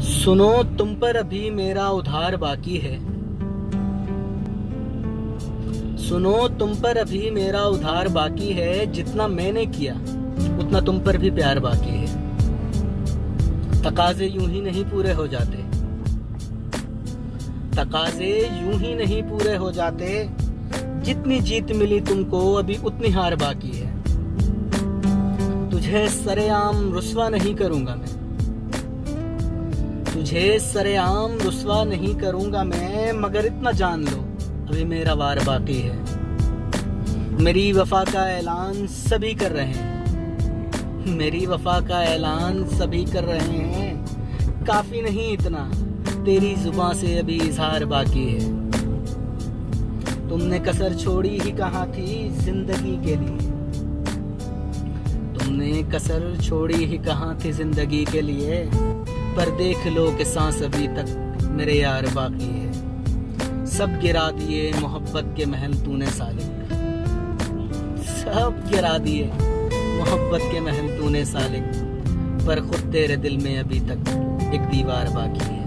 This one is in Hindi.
सुनो तुम पर अभी मेरा उधार बाकी है। सुनो तुम पर अभी मेरा उधार बाकी है। जितना मैंने किया उतना तुम पर भी प्यार बाकी है। तकाजे यूं ही नहीं पूरे हो जाते। तकाजे यूं ही नहीं पूरे हो जाते। जितनी जीत मिली तुमको अभी उतनी हार बाकी है। तुझे सरेआम रुस्वा नहीं करूंगा मैं। तुझे सरेआम रुस्वा नहीं करूंगा मैं, मगर इतना जान लो अभी मेरा वार बाकी है। मेरी वफा का ऐलान सभी कर रहे हैं। मेरी वफा का ऐलान सभी कर रहे हैं। काफी नहीं इतना, तेरी जुबां से अभी इजहार बाकी है। तुमने कसर छोड़ी ही कहाँ थी जिंदगी के लिए। तुमने कसर छोड़ी ही कहाँ थी जिंदगी के लिए। पर देख लो कि सांस अभी तक मेरे यार बाकी है। सब गिरा दिए मोहब्बत के महल तूने सालिक। सब गिरा दिए मोहब्बत के महल तूने सालिक। पर खुद तेरे दिल में अभी तक एक दीवार बाकी है।